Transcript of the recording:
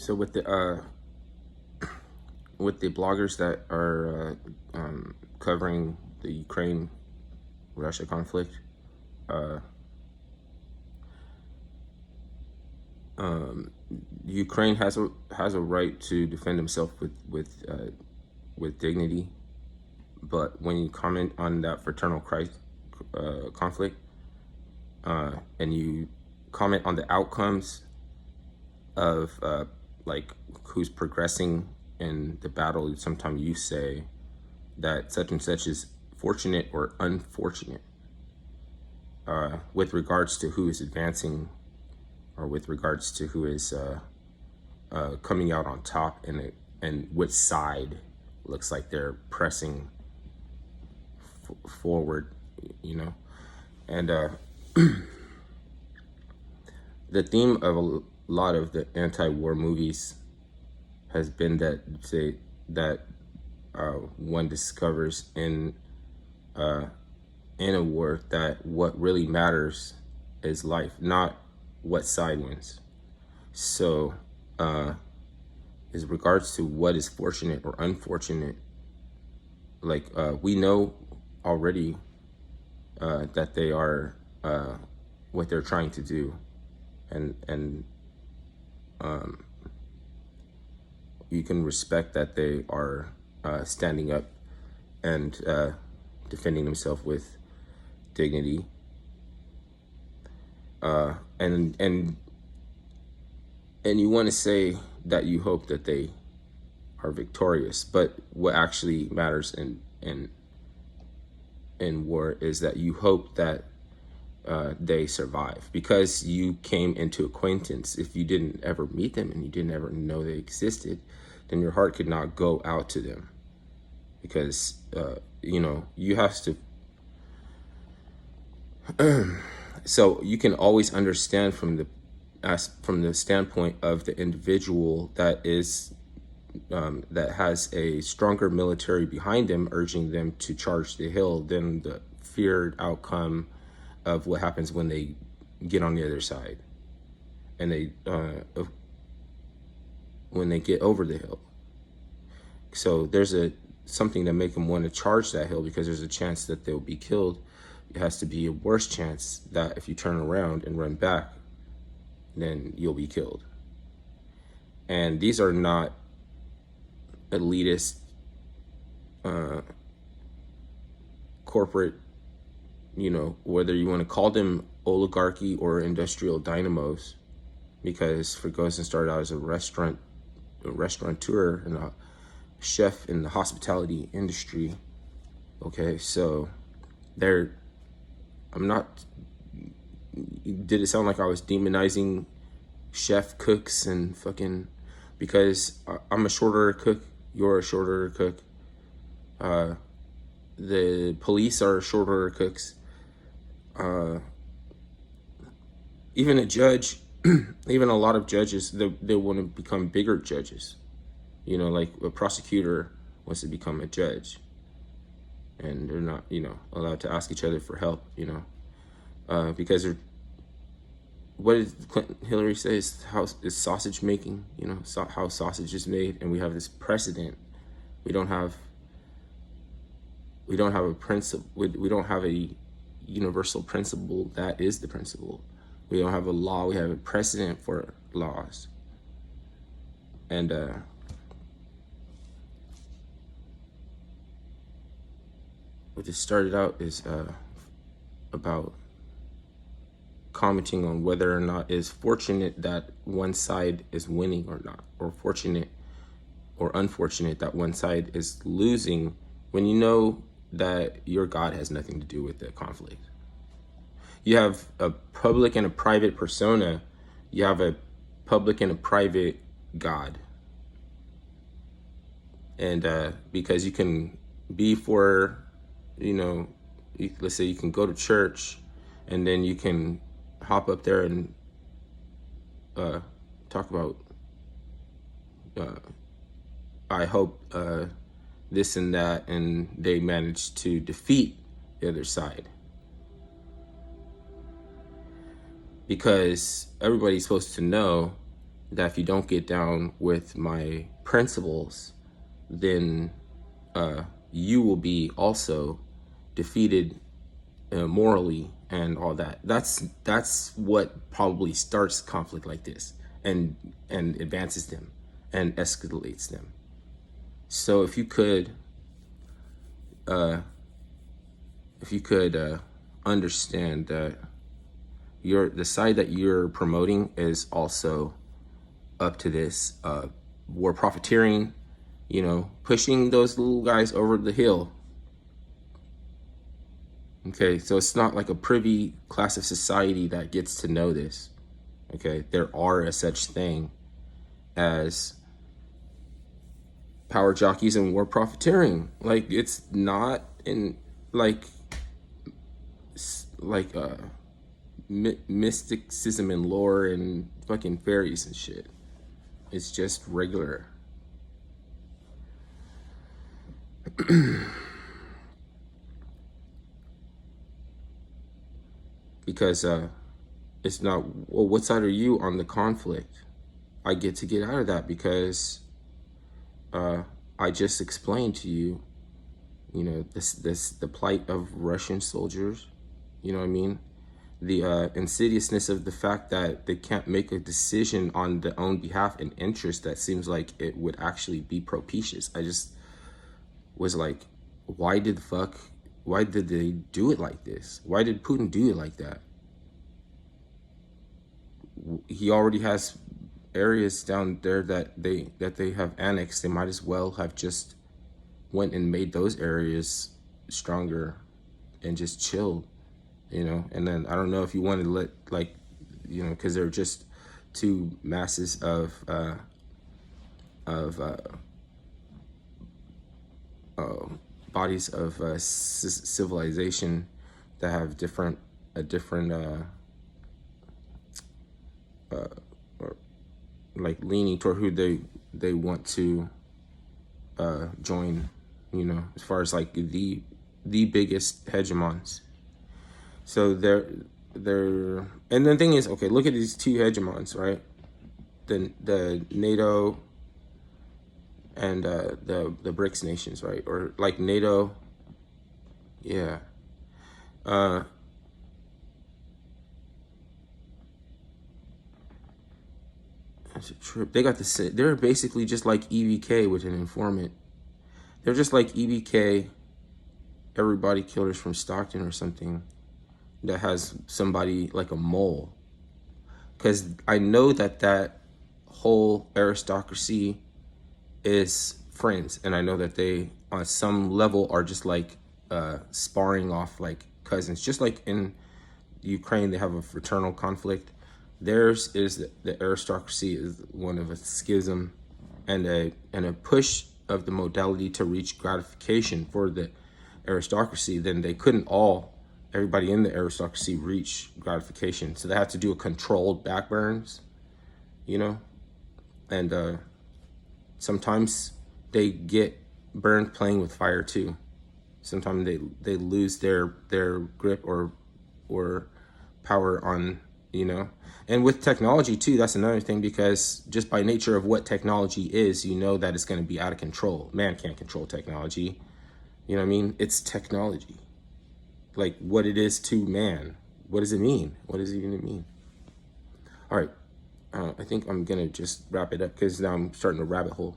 So with the bloggers that are covering the Ukraine-Russia conflict, uh, Ukraine has a right to defend himself with dignity. But when you comment on that fraternal Christ conflict, and you comment on the outcomes of like who's progressing in the battle, sometimes you say that such and such is fortunate or unfortunate with regards to who is advancing, or with regards to who is coming out on top, and which side looks like they're pressing forward, and the theme of a lot of the anti-war movies has been that one discovers in a war that what really matters is life, not what side wins. So as regards to what is fortunate or unfortunate, like we know already that they are what they're trying to do, and you can respect that they are standing up and defending themselves with dignity, and you want to say that you hope that they are victorious, but what actually matters in war is that you hope that they survive, because you came into acquaintance. If you didn't ever meet them and you didn't ever know they existed, then your heart could not go out to them, because you have to. So you can always understand from the standpoint of the individual that is that has a stronger military behind them, urging them to charge the hill, than the feared outcome of what happens when they get on the other side, and when they get over the hill. So there's something that make them want to charge that hill, because there's a chance that they'll be killed. It has to be a worse chance that if you turn around and run back, then you'll be killed. And these are not elitist corporate, whether you want to call them oligarchy or industrial dynamos, because Ferguson started out as a restaurateur and a chef in the hospitality industry. Okay, so did it sound like I was demonizing chef cooks and fucking, because I'm a short order cook, you're a short order cook, the police are short order cooks, even a judge, even a lot of judges, they want to become bigger judges, like a prosecutor wants to become a judge, and they're not allowed to ask each other for help, because what did Hillary say is sausage making, how sausage is made, and we have this precedent. We don't have a principle. We don't have a universal principle that is the principle. We don't have a law. We have a precedent for laws, and what this started out is about commenting on whether or not it's fortunate that one side is winning or not, or fortunate or unfortunate that one side is losing, when you know that your God has nothing to do with the conflict. You have a public and a private persona. You have a public and a private God. And because you can be for, let's say you can go to church, and then you can hop up there and talk about, I hope this and that, and they managed to defeat the other side. Because everybody's supposed to know that if you don't get down with my principles, then you will be also defeated morally and all that. That's what probably starts conflict like this, and advances them and escalates them. So if you could understand that the side that you're promoting is also up to this war profiteering, pushing those little guys over the hill. Okay, so it's not like a privy class of society that gets to know this. Okay, there are a such thing as power jockeys and war profiteering. Like, it's not in like mysticism and lore and fucking fairies and shit. It's just regular. Because it's not, well, what side are you on the conflict? I get to get out of that because I just explained to you, the plight of Russian soldiers. You know what I mean? The insidiousness of the fact that they can't make a decision on their own behalf and interest that seems like it would actually be propitious. I just was like, why did they do it like this? Why did Putin do it like that? He already has areas down there that they have annexed. They might as well have just went and made those areas stronger and just chilled, and then I don't know if you want to let, because they're just two masses of bodies of civilization that have a different or like leaning toward who they want to join, as far as like the biggest hegemons. So they're and the thing is, okay, look at these two hegemons, right? The NATO and the BRICS nations, right? Or like NATO, yeah. That's a trip. They got the. They're basically just like EBK with an informant. They're just like EBK, everybody killers from Stockton or something, that has somebody like a mole. Because I know that whole aristocracy is friends, and I know that they on some level are just like sparring off like cousins, just like in Ukraine they have a fraternal conflict. Theirs is the aristocracy is one of a schism and a push of the modality to reach gratification for the aristocracy. Then they couldn't everybody in the aristocracy reach gratification, so they have to do a controlled backburns, and sometimes they get burned playing with fire too. Sometimes they lose their grip or power on, and with technology too. That's another thing, because just by nature of what technology is, that it's going to be out of control. Man can't control technology. You know what I mean? It's technology. Like, what it is to man. What does it mean? What does it even mean? All right. I think I'm going to just wrap it up because now I'm starting to rabbit hole.